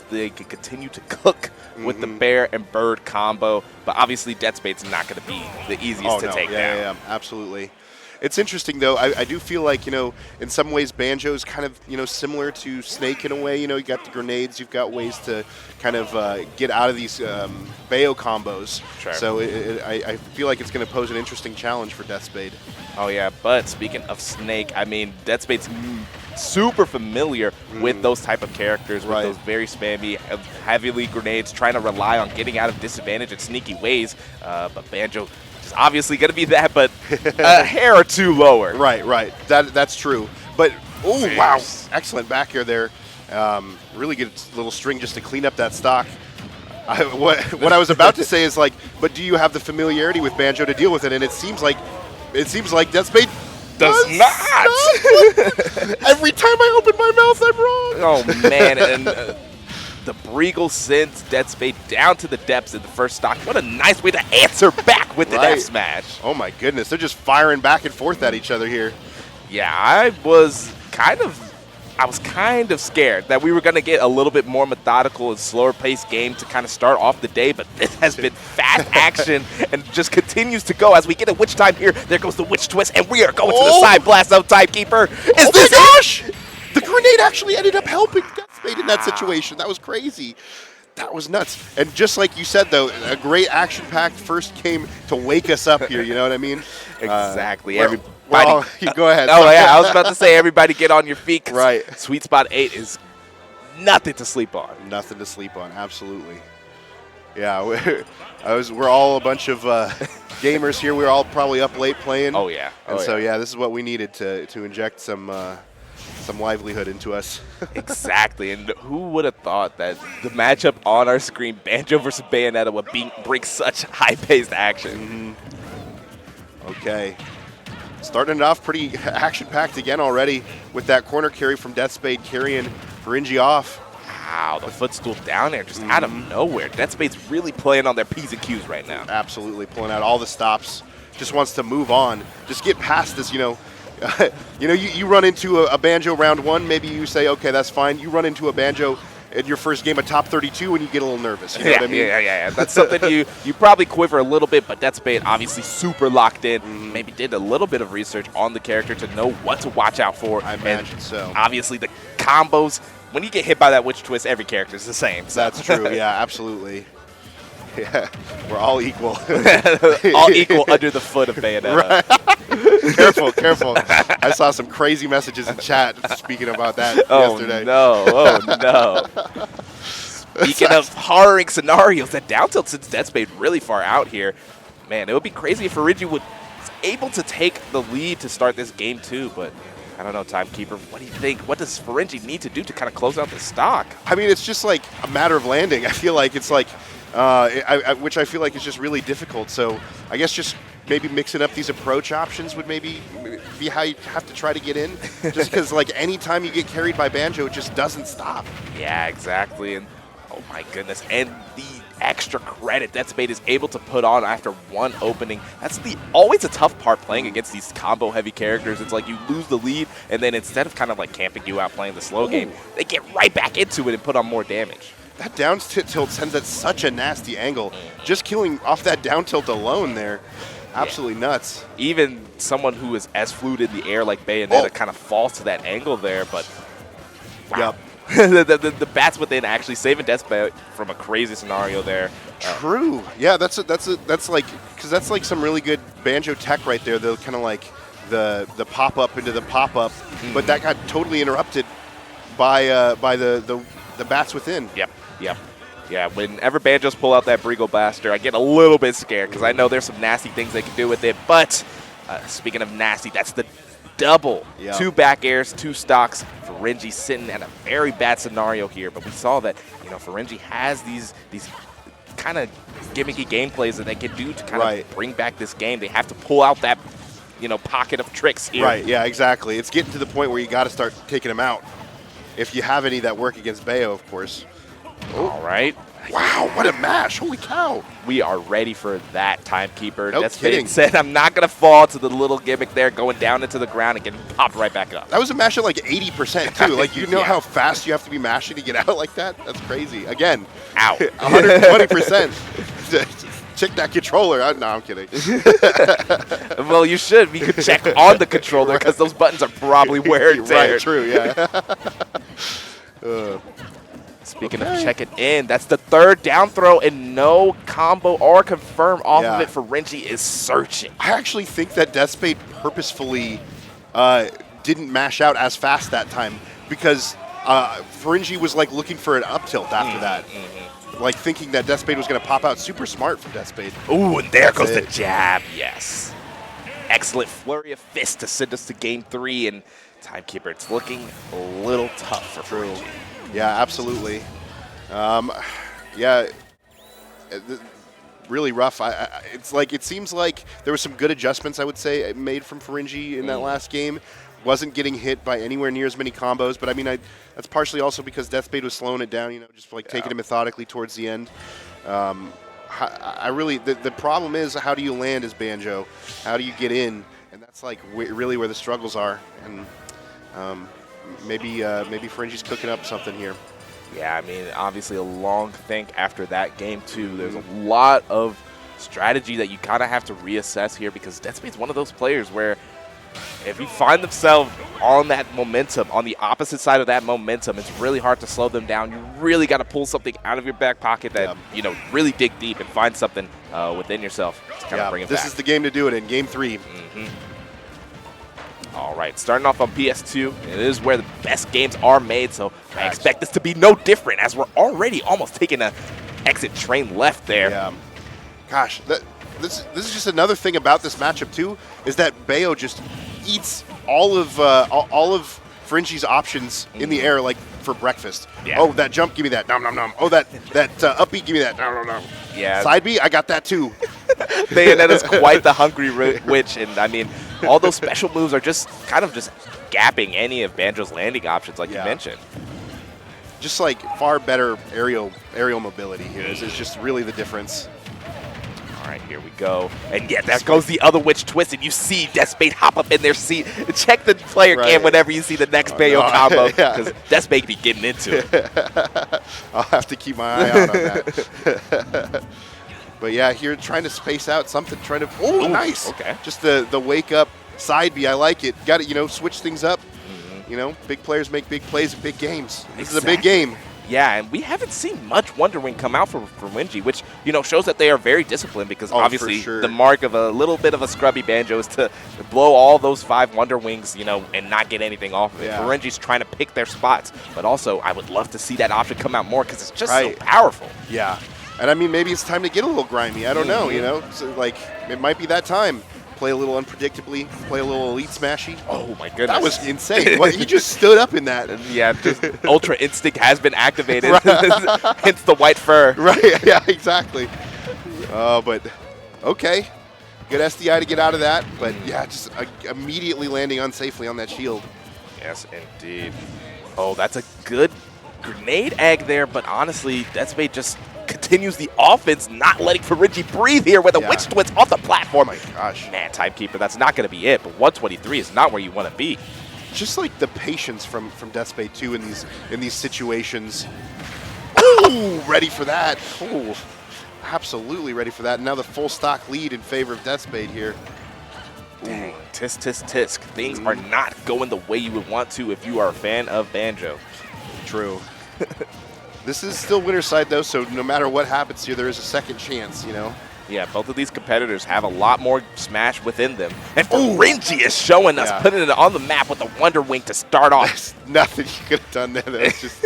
they can continue to cook with the bear and bird combo. But obviously, Deathspade's not going to be the easiest to take down. Yeah, absolutely. It's interesting, though. I do feel like, in some ways, Banjo's kind of, similar to Snake in a way. You got the grenades. You've got ways to kind of get out of these Bayo combos. Sure. So I feel like it's going to pose an interesting challenge for Deathspade. Oh, yeah. But speaking of Snake, I mean, Deathspade's super familiar with those type of characters, with those very spammy, heavily grenades, trying to rely on getting out of disadvantage in sneaky ways. But Banjo obviously going to be that, but a hair or two lower. Right. That's true. But, oh, wow. Excellent back air there. Really good little string just to clean up that stock. What I was about to say is, like, but do you have the familiarity with Banjo to deal with it? And it seems like Deathspade does not. Every time I open my mouth, I'm wrong. Oh, man. And the Breagle sends Deathspade down to the depths in the first stock. What a nice way to answer back with the F smash. Oh my goodness, they're just firing back and forth at each other here. Yeah, I was kind of scared that we were going to get a little bit more methodical and slower paced game to kind of start off the day, but this has been fast action and just continues to go as we get a witch time here. There goes the witch twist, and we are going to the side blast of Timekeeper. Oh my gosh! The grenade actually ended up helping Deathspade in that situation. That was crazy. That was nuts. And just like you said, though, a great action-packed first game to wake us up here. You know what I mean? Exactly. Everybody, go ahead. Oh, yeah. I was about to say, everybody get on your feet. Right. Sweet Spot 8 is nothing to sleep on. Nothing to sleep on. Absolutely. Yeah. We're all a bunch of gamers here. We're all probably up late playing. Oh, yeah. So this is what we needed to inject some livelihood into us. Exactly, and who would have thought that the matchup on our screen, Banjo versus Bayonetta, would bring such high-paced action? Okay. Starting it off pretty action-packed again already with that corner carry from Deathspade carrying Fūrinji off. Wow, the footstool down there just out of nowhere. Deathspade's really playing on their P's and Q's right now. Absolutely, pulling out all the stops. Just wants to move on. Just get past this, you run into a Banjo round one, maybe you say, okay, that's fine. You run into a Banjo in your first game of top 32 and you get a little nervous. You know what I mean? Yeah. That's something you probably quiver a little bit, but Deathspade obviously super locked in. Maybe did a little bit of research on the character to know what to watch out for. I imagine so. Obviously the combos, when you get hit by that witch twist, every character is the same. So. That's true, yeah, absolutely. Yeah, we're all equal. All equal under the foot of Bayonetta. Right. Careful. I saw some crazy messages in chat speaking about that yesterday. Oh, no. Speaking of horroring scenarios, that down tilt sends Deathspade really far out here. Man, it would be crazy if Fūrinji was able to take the lead to start this game too, but I don't know, Timekeeper, what do you think? What does Fūrinji need to do to kind of close out the stock? I mean, it's just like a matter of landing. I feel like it's like, which I feel like is just really difficult. So I guess just maybe mixing up these approach options would maybe be how you have to try to get in. Just because, like, any time you get carried by Banjo, it just doesn't stop. Yeah, exactly. And oh my goodness, and the extra credit Deathspade is able to put on after one opening. That's always a tough part playing against these combo heavy characters. It's like you lose the lead, and then instead of kind of like camping you out playing the slow game, they get right back into it and put on more damage. That down tilt sends at such a nasty angle. Just killing off that down tilt alone there, absolutely nuts. Even someone who is as fluid in the air like Bayonetta kind of falls to that angle there, but wow. Yep. the bats within actually saving Deathspade from a crazy scenario there. True. Yeah, that's like, because that's like some really good Banjo tech right there. The kind of like the pop up into the pop up, but that got totally interrupted by the bats within. Yep. Yeah, whenever Banjos pull out that Breagle Blaster, I get a little bit scared because I know there's some nasty things they can do with it. But speaking of nasty, that's the double. Yep. 2 back airs, 2 stocks. Fūrinji sitting in a very bad scenario here. But we saw that, Fūrinji has these kind of gimmicky gameplays that they can do to kind of bring back this game. They have to pull out that, pocket of tricks here. Right, yeah, exactly. It's getting to the point where you got to start taking them out. If you have any that work against Bayo, of course. All right. Wow, what a mash. Holy cow. We are ready for that, Timekeeper. No kidding. Said, I'm not going to fall to the little gimmick there, going down into the ground and getting popped right back up. That was a mash at like 80% too. Like, you know how fast you have to be mashing to get out like that? That's crazy. Again, ow. 120%. Check that controller. No, I'm kidding. Well, you should. We could check on the controller because those buttons are probably wear and tear. Right, true, yeah. Speaking of checking in, that's the third down throw, and no combo or confirm off of it. Fūrinji is searching. I actually think that Deathspade purposefully didn't mash out as fast that time because Fūrinji was like looking for an up tilt after that. Like thinking that Deathspade was going to pop out. Super smart from Deathspade. Ooh, and there goes the jab. Yes. Excellent flurry of fists to send us to game 3, and Timekeeper, it's looking a little tough for Fūrinji. Yeah, absolutely. Really rough. It's like, it seems like there was some good adjustments, I would say, made from Fūrinji in that last game. Wasn't getting hit by anywhere near as many combos, but I mean, that's partially also because Deathspade was slowing it down, you know, just like taking it methodically towards the end. The problem is, how do you land as Banjo? How do you get in? And that's like really where the struggles are. And maybe Fūrinji's cooking up something here. Yeah, I mean, obviously a long think after that game too. There's a lot of strategy that you kind of have to reassess here because Deathspade's one of those players where if you find themselves on that momentum, on the opposite side of that momentum, it's really hard to slow them down. You really got to pull something out of your back pocket that, you know, really dig deep and find something within yourself to kind of bring it back. This is the game to do it in, game 3. All right, starting off on PS2, it is where the best games are made, so I expect this to be no different as we're already almost taking a exit train left there. Yeah. Gosh, this is just another thing about this matchup too, is that Bayo just eats all of Fūrinji's options in the air like for breakfast. Yeah. Oh, that jump, give me that. Nom nom nom. Oh, that upbeat, give me that. Nom nom nom. Yeah. Side B, I got that too. Bayonetta's quite the hungry witch, and I mean, all those special moves are just kind of just gapping any of Banjo's landing options, like you mentioned. Just like far better aerial mobility here is just really the difference. All right, here we go. And yeah, there goes the other witch twist, and you see Deathspade hop up in their seat. Check the player cam whenever you see the next Bayo combo, because Deathspade be getting into it. I'll have to keep my eye out on that. But yeah, here trying to space out something, trying to, oh, nice. Okay. Just the wake up side B, I like it. Got to, switch things up. You know, big players make big plays in big games. This is a big game. Yeah, and we haven't seen much Wonder Wing come out for Fūrinji, which, shows that they are very disciplined because obviously the mark of a little bit of a scrubby Banjo is to blow all those 5 Wonder Wings, and not get anything off of it. Yeah. Fūrinji's trying to pick their spots, but also I would love to see that option come out more because it's just so powerful. Yeah, and I mean, maybe it's time to get a little grimy. I don't know, so like it might be that time. Play a little unpredictably, play a little elite smashy. Oh my goodness. That was insane. He just stood up in that. Yeah, just Ultra Instinct has been activated. Hence the white fur. Right, yeah, exactly. But, okay. Good SDI to get out of that. But, yeah, just immediately landing unsafely on that shield. Yes, indeed. Oh, that's a good grenade egg there, but honestly, Deathspade just continues the offense, not letting Fūrinji breathe here with a witch twist off the platform. Oh my gosh. Man, Timekeeper, that's not going to be it, but 123 is not where you want to be. Just like the patience from Deathspade too in these situations. Ooh, ready for that. Ooh, absolutely ready for that. And now the full stock lead in favor of Deathspade here. Dang, tisk, tisk, tisk. Things are not going the way you would want to if you are a fan of Banjo. True. This is still winner's side, though, so no matter what happens here, there is a second chance, Yeah, both of these competitors have a lot more Smash within them. And Fūrinji is showing us, putting it on the map with a Wonder Wing to start off. There's nothing you could have done there. That's just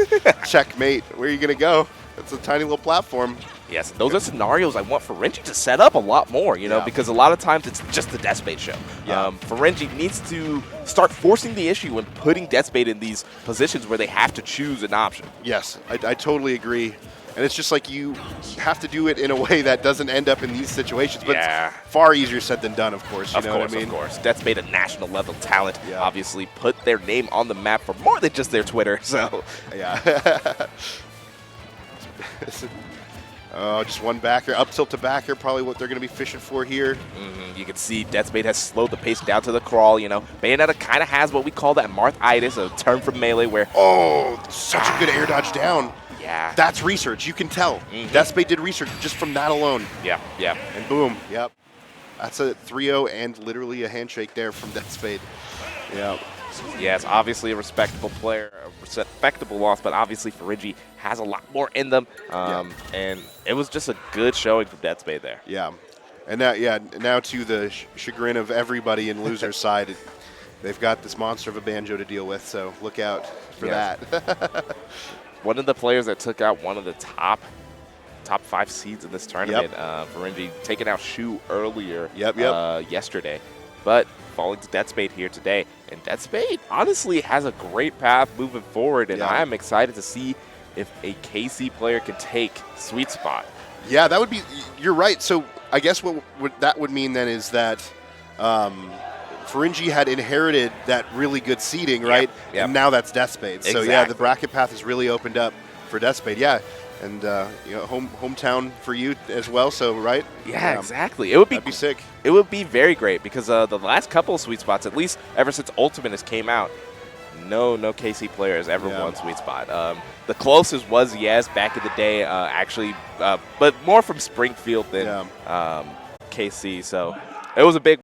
checkmate. Where are you going to go? That's a tiny little platform. Yes, those are scenarios I want Fūrinji to set up a lot more, because a lot of times it's just the Deathspade show. Yeah. Fūrinji needs to start forcing the issue and putting Deathspade in these positions where they have to choose an option. Yes, I totally agree. And it's just like you have to do it in a way that doesn't end up in these situations. But it's far easier said than done, of course. You know what I mean? Of course. Deathspade, a national level talent, obviously put their name on the map for more than just their Twitter. So, yeah. Oh, just one backer, up tilt to backer, probably what they're going to be fishing for here. You can see Deathspade has slowed the pace down to the crawl, you know. Bayonetta kind of has what we call that Marthitis, a term from Melee where... Oh, such a good air dodge down. Yeah. That's research, you can tell. Deathspade did research just from that alone. Yeah, yeah. And boom, yep. That's a 3-0 and literally a handshake there from Deathspade. Yeah. Yeah, it's obviously a respectable player, a respectable loss, but obviously Fūrinji has a lot more in them. And it was just a good showing from Deathspade there. Yeah. And now to the chagrin of everybody in loser's side, they've got this monster of a Banjo to deal with, so look out for that. One of the players that took out one of the top 5 seeds in this tournament, Fūrinji taking out Shu earlier yesterday, but falling to Deathspade here today. And Deathspade honestly has a great path moving forward, and I am excited to see if a KC player can take Sweet Spot. Yeah, that would be, you're right. So I guess what that would mean then is that Fūrinji had inherited that really good seeding, right? Yep. And now that's Deathspade. So yeah, the bracket path has really opened up for Deathspade. Yeah. And you know, hometown for you as well. So right? Yeah, exactly. It would be that'd be sick. It would be very great because the last couple of Sweet Spots, at least ever since Ultimate has came out, no KC player has ever won Sweet Spot. The closest was Yes back in the day, actually, but more from Springfield than KC. So it was a big